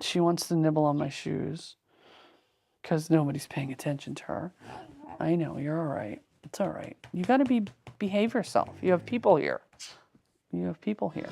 She wants to nibble on my shoes because nobody's paying attention to her. I know, you're all right. It's all right. You got to behave yourself. You have people here. You have people here.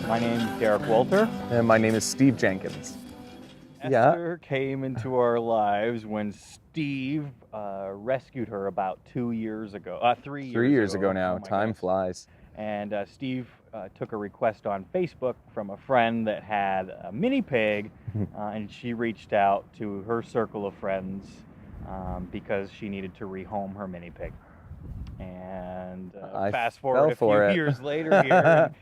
My name's Derek Walter. And my name is Steve Jenkins. Esther came into our lives when Steve rescued her about 2 years ago. 3 years ago. 3 years ago now. Oh my Time goodness. flies. And Steve took a request on Facebook from a friend that had a mini pig, and she reached out to her circle of friends because she needed to rehome her mini pig. And fast forward a few years later here.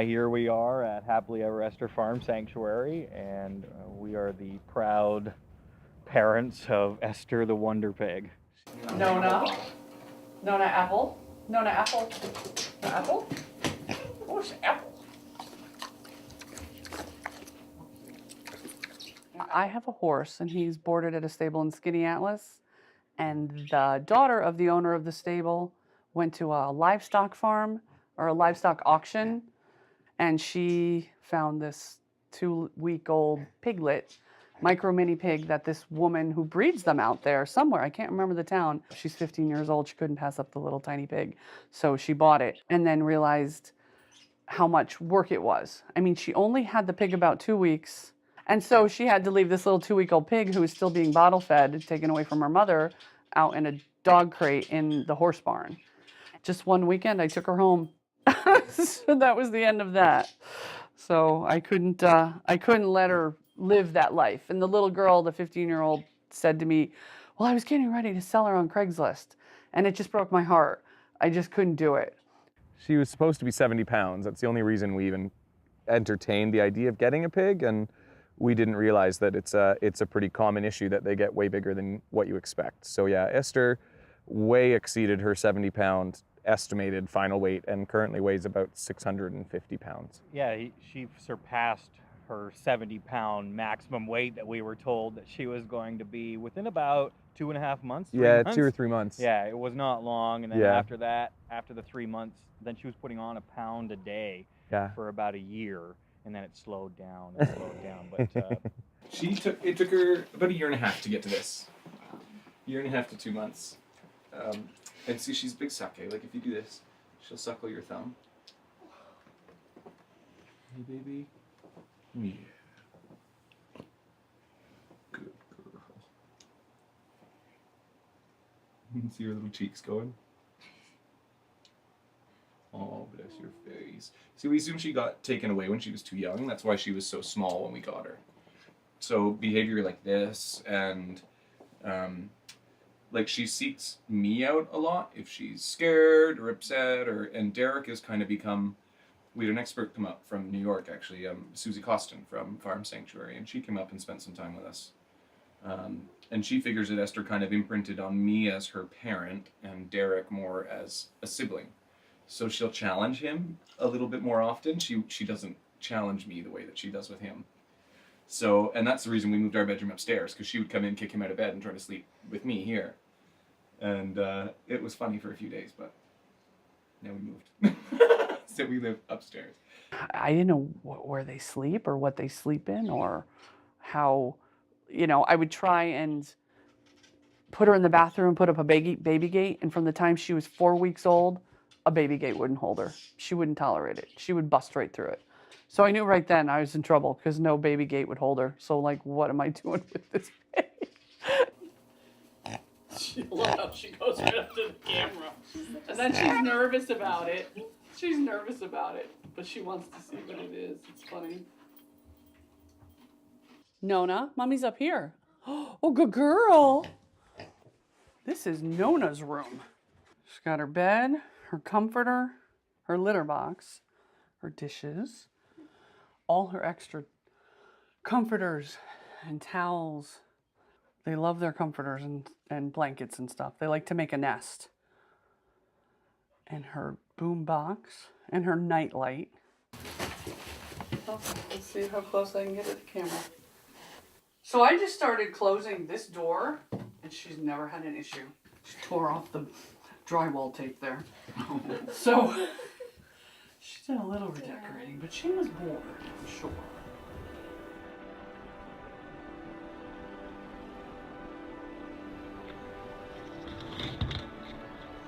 Here we are at Happily Ever Esther Farm Sanctuary, and we are the proud parents of Esther the Wonder Pig. Nona Apple. Nona Apple. Apple? What's Apple? I have a horse, and he's boarded at a stable in Skinny Atlas. And the daughter of the owner of the stable went to a livestock farm or a livestock auction, and she found this 2-week-old piglet, micro mini pig, that this woman who breeds them out there somewhere, I can't remember the town, she's 15 years old, she couldn't pass up the little tiny pig. So she bought it and then realized how much work it was. I mean, she only had the pig about 2 weeks. And so she had to leave this little 2-week-old pig who was still being bottle fed, taken away from her mother, out in a dog crate in the horse barn. Just one weekend, I took her home. So that was the end of that. So I couldn't let her live that life. And the little girl, the 15-year-old, said to me, well, I was getting ready to sell her on Craigslist. And it just broke my heart. I just couldn't do it. She was supposed to be 70 pounds. That's the only reason we even entertained the idea of getting a pig. And we didn't realize that it's a pretty common issue that they get way bigger than what you expect. So yeah, Esther way exceeded her 70-pound estimated final weight and currently weighs about 650 pounds. Yeah, she surpassed her 70-pound maximum weight that we were told that she was going to be within about 2.5 months. 3 months? 2 or 3 months. Yeah, it was not long. And then after that, after the 3 months, then she was putting on 1 pound a day for about a year. And then it slowed down and slowed down. But it took her about 1.5 years to get to this. 1.5 years to 2 months. And see, she's a big sucker. Like, if you do this, she'll suckle your thumb. Hey, baby. Yeah. Good girl. You can see her little cheeks going. Oh, bless your face. See, we assume she got taken away when she was too young. That's why she was so small when we got her. So behavior like this, and like she seeks me out a lot if she's scared or upset, and Derek has kind of become, we had an expert come up from New York actually, Susie Costin from Farm Sanctuary, and she came up and spent some time with us. And she figures that Esther kind of imprinted on me as her parent and Derek more as a sibling. So she'll challenge him a little bit more often. She doesn't challenge me the way that she does with him. So, and that's the reason we moved our bedroom upstairs, because she would come in, kick him out of bed, and try to sleep with me here. And it was funny for a few days, but now we moved. So we live upstairs. I didn't know where they sleep or what they sleep in or how, I would try and put her in the bathroom, put up a baby gate, and from the time she was 4 weeks old, a baby gate wouldn't hold her. She wouldn't tolerate it. She would bust right through it. So I knew right then I was in trouble because no baby gate would hold her. So like, what am I doing with this baby? Look how she goes right up to the camera. And then she's nervous about it. She's nervous about it, but she wants to see what it is. It's funny. Nona, mommy's up here. Oh, good girl. This is Nona's room. She's got her bed, her comforter, her litter box, her dishes. all her extra comforters and towels. They love their comforters and blankets and stuff. They like to make a nest. And her boom box and her night light. Oh, let's see how close I can get to the camera. So I just started closing this door, and she's never had an issue. She tore off the drywall tape there. So she did a little redecorating, but she was bored, for sure.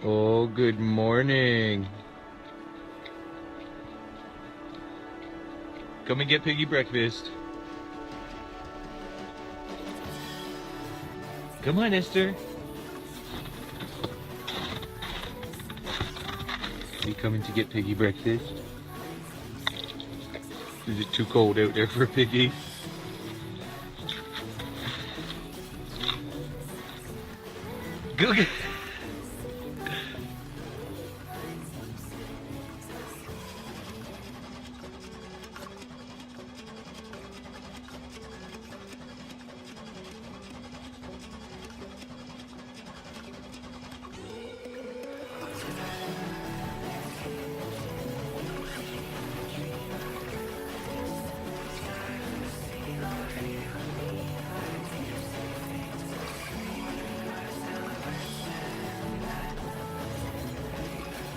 Oh, good morning. Come and get piggy breakfast. Come on, Esther. You coming to get piggy breakfast? Is it too cold out there for a piggy? Go get...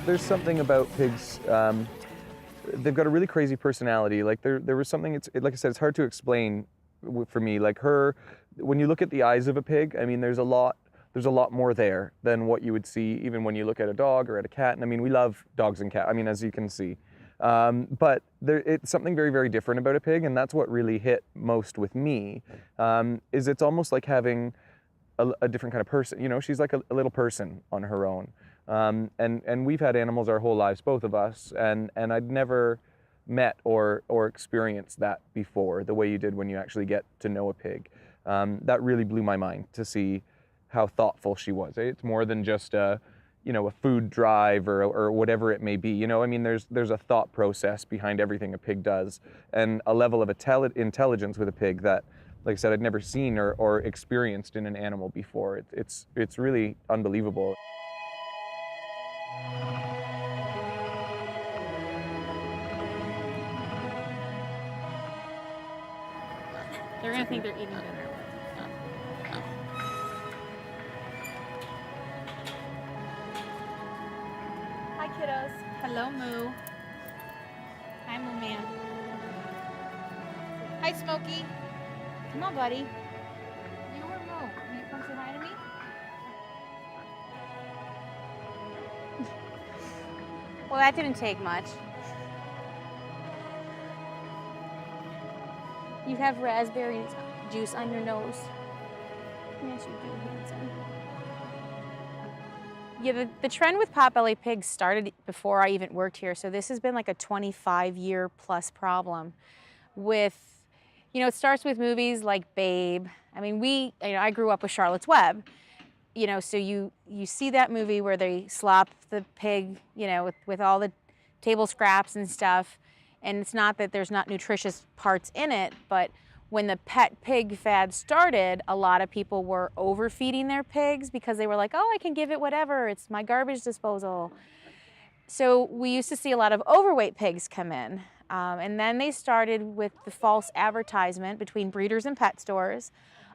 There's something about pigs, they've got a really crazy personality. Like there was something, like I said, it's hard to explain for me. Like when you look at the eyes of a pig, I mean, there's a lot more there than what you would see even when you look at a dog or at a cat. And I mean, we love dogs and cats, I mean, as you can see. But it's something very, very different about a pig, and that's what really hit most with me, is it's almost like having a different kind of person. You know, she's like a little person on her own. And we've had animals our whole lives, both of us, and I'd never met or experienced that before, the way you did when you actually get to know a pig. That really blew my mind to see how thoughtful she was. It's more than just a food drive or whatever it may be. You know, I mean, there's a thought process behind everything a pig does, and a level of intelligence with a pig that, like I said, I'd never seen or experienced in an animal before. It's really unbelievable. They're gonna think they're eating dinner. Hi, kiddos. Hello, Moo. Hi, Moo Man. Hi, Smokey. Come on, buddy. You or Moo? Will you come say hi to me? Well, that didn't take much. You have raspberry juice on your nose. Yes, you do, handsome. Yeah, the trend with potbelly pigs started before I even worked here, so this has been like a 25-year plus problem. With, it starts with movies like Babe. I mean, I grew up with Charlotte's Web. So you see that movie where they slop the pig, with all the table scraps and stuff. And it's not that there's not nutritious parts in it, but when the pet pig fad started, a lot of people were overfeeding their pigs because they were like, oh, I can give it whatever, it's my garbage disposal. So we used to see a lot of overweight pigs come in. And then they started with the false advertisement between breeders and pet stores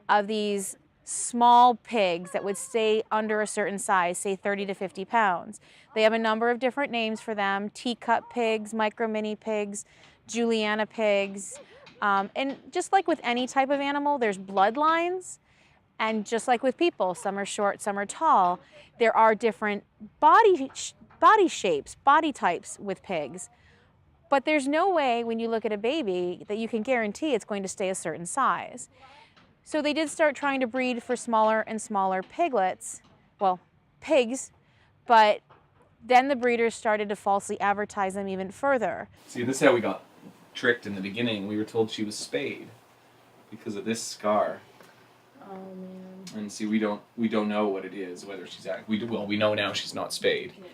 of these small pigs that would stay under a certain size, say 30 to 50 pounds. They have a number of different names for them: teacup pigs, micro mini pigs, Juliana pigs. And just like with any type of animal, there's bloodlines. And just like with people, some are short, some are tall. There are different body shapes, body types with pigs. But there's no way when you look at a baby that you can guarantee it's going to stay a certain size. So they did start trying to breed for smaller and smaller piglets, well, pigs, but then the breeders started to falsely advertise them even further. See, this is how we got tricked in the beginning. We were told she was spayed because of this scar. Oh man. And see, we don't know what it is, whether she's we know now she's not spayed. Yeah.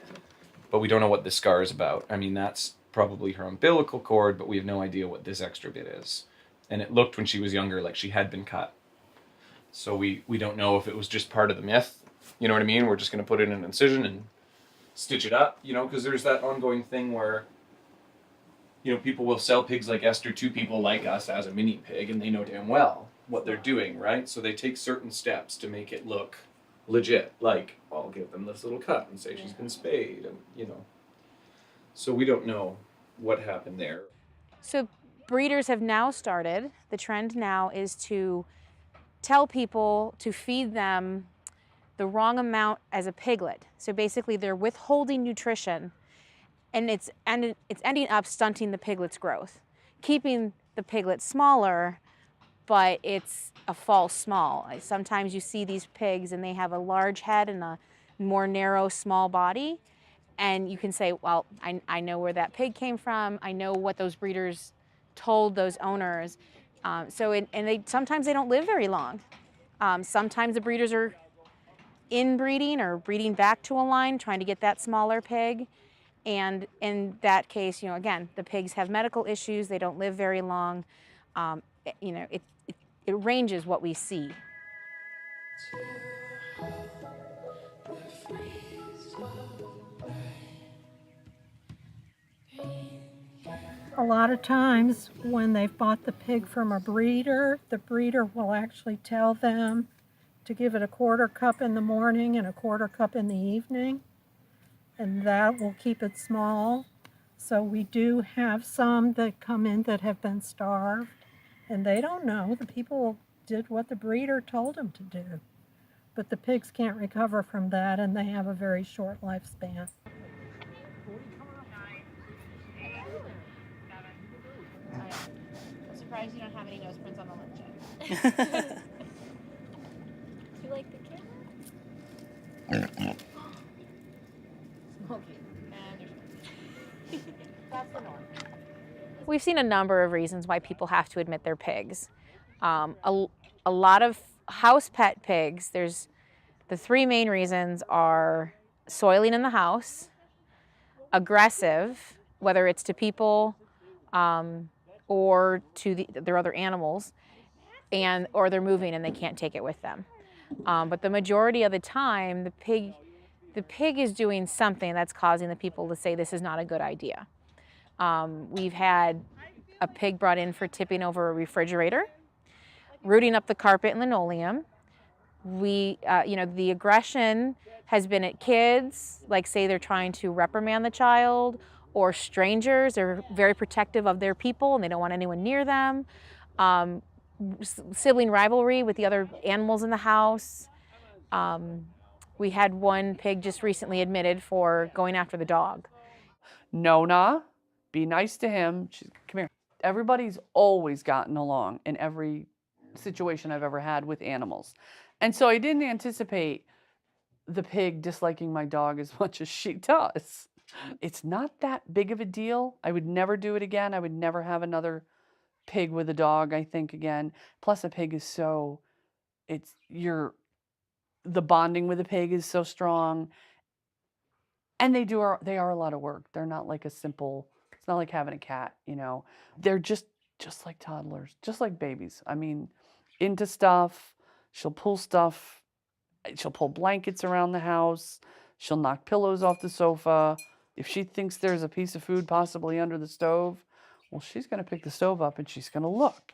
But we don't know what this scar is about. I mean, that's probably her umbilical cord, but we have no idea what this extra bit is. And it looked when she was younger like she had been cut. So we don't know if it was just part of the myth. You know what I mean? We're just going to put it in an incision and stitch it up, you know, because there's that ongoing thing where, you know, people will sell pigs like Esther to people like us as a mini pig, and they know damn well what they're doing, right? So they take certain steps to make it look legit. Like, I'll give them this little cut and say she's been spayed, and, you know. So we don't know what happened there. So breeders have now started, the trend now is to tell people to feed them the wrong amount as a piglet. So basically they're withholding nutrition, and it's ending up stunting the piglet's growth, keeping the piglet smaller, but it's a false small. Sometimes you see these pigs and they have a large head and a more narrow, small body, and you can say, well, I know where that pig came from. I know what those breeders told those owners. Sometimes they don't live very long. Sometimes the breeders are inbreeding or breeding back to a line, trying to get that smaller pig. And in that case, you know, again, the pigs have medical issues. They don't live very long. You know, it ranges what we see. A lot of times when they've bought the pig from a breeder, the breeder will actually tell them to give it a quarter cup in the morning and a quarter cup in the evening, and that will keep it small. So we do have some that come in that have been starved, and they don't know. The people did what the breeder told them to do. But the pigs can't recover from that, and they have a very short lifespan. I'm surprised you don't have any nose prints on the luncheon. You like the camera? Smoky. That's the norm. We've seen a number of reasons why people have to admit their pigs. A lot of house pet pigs, there's the three main reasons are soiling in the house, aggressive, whether it's to people or to their other animals, or they're moving and they can't take it with them. But the majority of the time, the pig is doing something that's causing the people to say this is not a good idea. We've had a pig brought in for tipping over a refrigerator, rooting up the carpet and linoleum. You know, the aggression has been at kids, like say they're trying to reprimand the child, or strangers. They're very protective of their people and they don't want anyone near them. Sibling rivalry with the other animals in the house. We had one pig just recently admitted for going after the dog. Nona, be nice to him. Come here. Everybody's always gotten along in every situation I've ever had with animals. And so I didn't anticipate the pig disliking my dog as much as she does. It's not that big of a deal. I would never do it again. I would never have another pig with a dog, I think, again. Plus a pig is the bonding with a pig is so strong. And they are a lot of work. They're not like it's not like having a cat, you know. They're just like toddlers, just like babies. I mean, into stuff. She'll pull stuff. She'll pull blankets around the house. She'll knock pillows off the sofa. If she thinks there's a piece of food possibly under the stove, well, she's going to pick the stove up and she's going to look.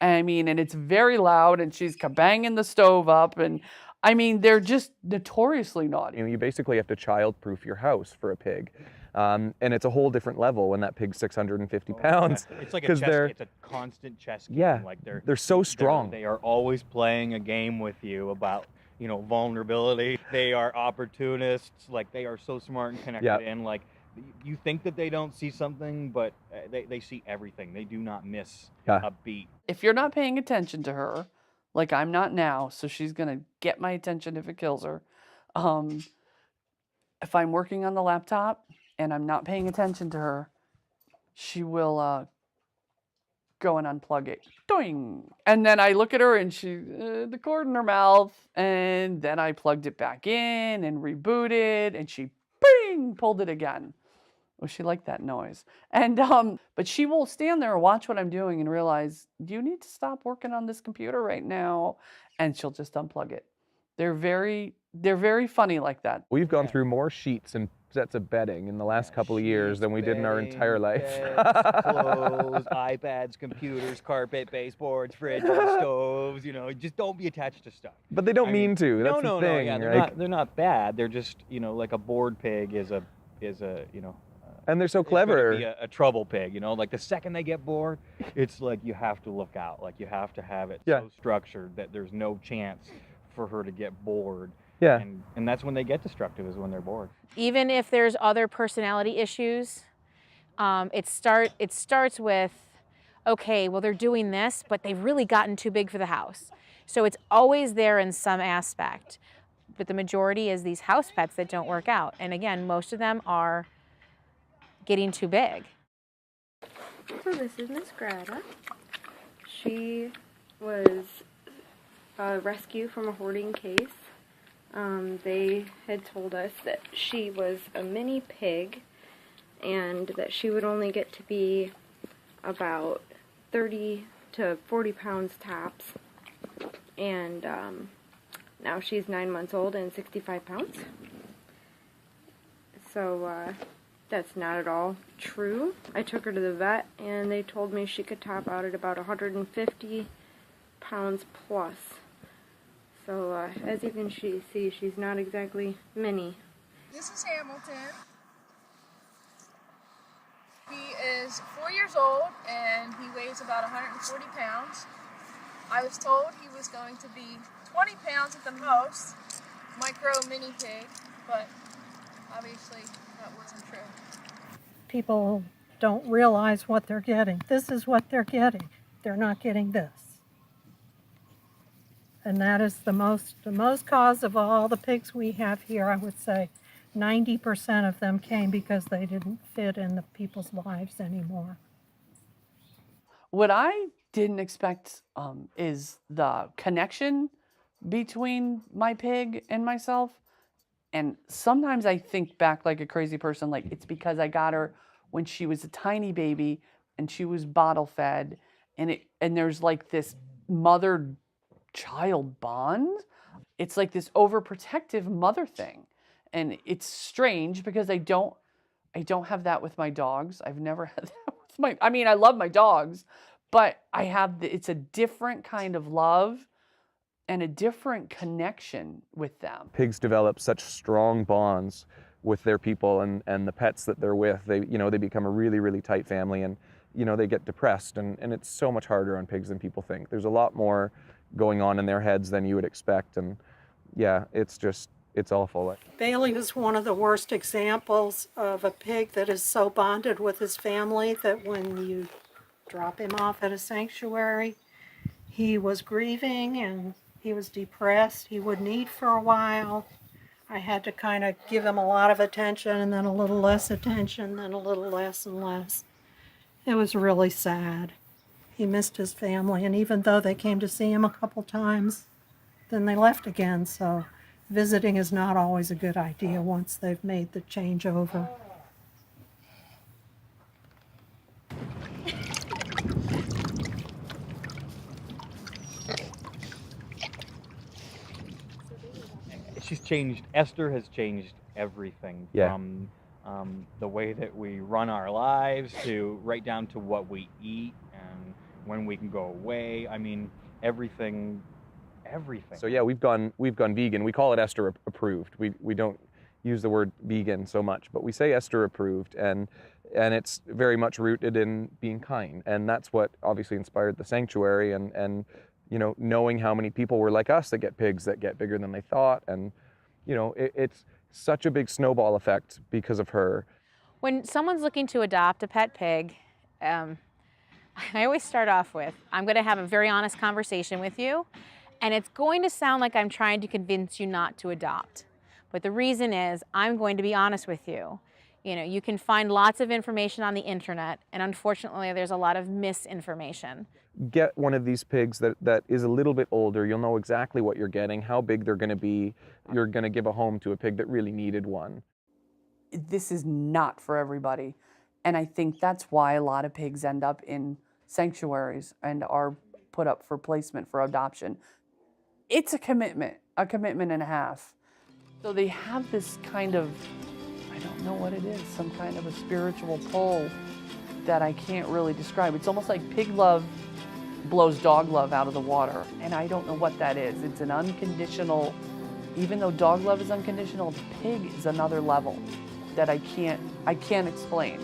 I mean, and it's very loud and she's banging the stove up. And I mean, they're just notoriously naughty. You know, you basically have to child-proof your house for a pig. And it's a whole different level when that pig's 650 pounds. It's like it's a constant chess game. Yeah, Like they're so strong. They are always playing a game with you about, you know, vulnerability. They are opportunists. Like, they are so smart and connected in. Like, you think that they don't see something, but they see everything. They do not miss a beat. If you're not paying attention to her, like I'm not now, so she's going to get my attention if it kills her. If I'm working on the laptop and I'm not paying attention to her, she will go and unplug it. Doing. And then I look at her and she, the cord in her mouth, and then I plugged it back in and rebooted, and she, bing, pulled it again. Oh, she liked that noise. And but she will stand there and watch what I'm doing and realize, you need to stop working on this computer right now, and she'll just unplug it. They're very funny like that. We've gone Yeah. through more sheets and sets of bedding in the last couple of years than we did in our Sheets, entire life. beds, clothes, iPads, computers, carpet, baseboards, fridges, stoves. You know, just don't be attached to stuff. But they don't I mean, mean to. That's no, the thing. yeah, like, they're not bad. They're just, you know, like a bored pig is a you know. and they're so It's gonna clever. be a trouble pig, you know. Like the second they get bored, it's like you have to look out. Like you have to have it Yeah. so structured that there's no chance for her to get bored. Yeah. And that's when they get destructive, is when they're bored. Even if there's other personality issues, it starts with, okay, well, they're doing this, but they've really gotten too big for the house. So it's always there in some aspect. But the majority is these house pets that don't work out. And again, most of them are getting too big. So this is Miss Greta. She was a rescue from a hoarding case. They had told us that she was a mini pig and that she would only get to be about 30 to 40 pounds tops. And now she's 9 months old and 65 pounds. So that's not at all true. I took her to the vet and they told me she could top out at about 150 pounds plus. So as you can see, she's not exactly mini. This is Hamilton. He is 4 years old and he weighs about 140 pounds. I was told he was going to be 20 pounds at the most, micro mini pig, but obviously that wasn't true. People don't realize what they're getting. This is what they're getting. They're not getting this. And that is the most cause of all the pigs we have here. I would say 90% of them came because they didn't fit in the people's lives anymore. What I didn't expect is the connection between my pig and myself. And sometimes I think back like a crazy person, like it's because I got her when she was a tiny baby and she was bottle fed, and there's like this mother-child bond. It's like this overprotective mother thing. And it's strange because I don't have that with my dogs. I've never had that with I love my dogs, but it's a different kind of love and a different connection with them. Pigs develop such strong bonds with their people and the pets that they're with. They become a really, really tight family, and they get depressed, and it's so much harder on pigs than people think. There's a lot more going on in their heads than you would expect, and yeah, it's awful. Bailey is one of the worst examples of a pig that is so bonded with his family that when you drop him off at a sanctuary, he was grieving and he was depressed. He wouldn't eat for a while. I had to kind of give him a lot of attention and then a little less attention, then a little less and less. It was really sad. He missed his family, and even though they came to see him a couple times, then they left again, so visiting is not always a good idea once they've made the changeover. Esther has changed everything, Yeah. from the way that we run our lives to right down to what we eat and when we can go away. I mean, everything. So yeah, we've gone vegan. We call it Esther approved. We don't use the word vegan so much, but we say Esther approved, and it's very much rooted in being kind. And that's what obviously inspired the sanctuary, and knowing how many people were like us that get pigs that get bigger than they thought, and it's such a big snowball effect because of her. When someone's looking to adopt a pet pig, I always start off with, I'm going to have a very honest conversation with you, and it's going to sound like I'm trying to convince you not to adopt. But the reason is I'm going to be honest with you. You can find lots of information on the internet, and unfortunately there's a lot of misinformation. Get one of these pigs that is a little bit older. You'll know exactly what you're getting, how big they're going to be. You're going to give a home to a pig that really needed one. this is not for everybody. And I think that's why a lot of pigs end up in sanctuaries and are put up for placement for adoption. It's a commitment and a half. So they have this kind of, I don't know what it is, some kind of a spiritual pull that I can't really describe. It's almost like pig love blows dog love out of the water, and I don't know what that is. It's an unconditional, even though dog love is unconditional, pig is another level that I can't explain.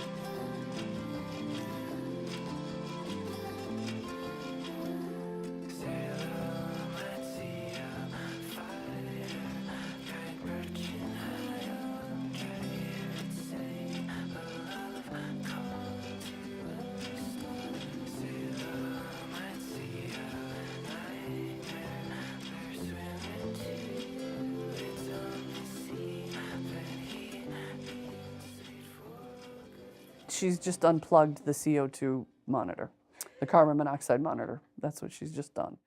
She's just unplugged the CO2 monitor, the carbon monoxide monitor. That's what she's just done.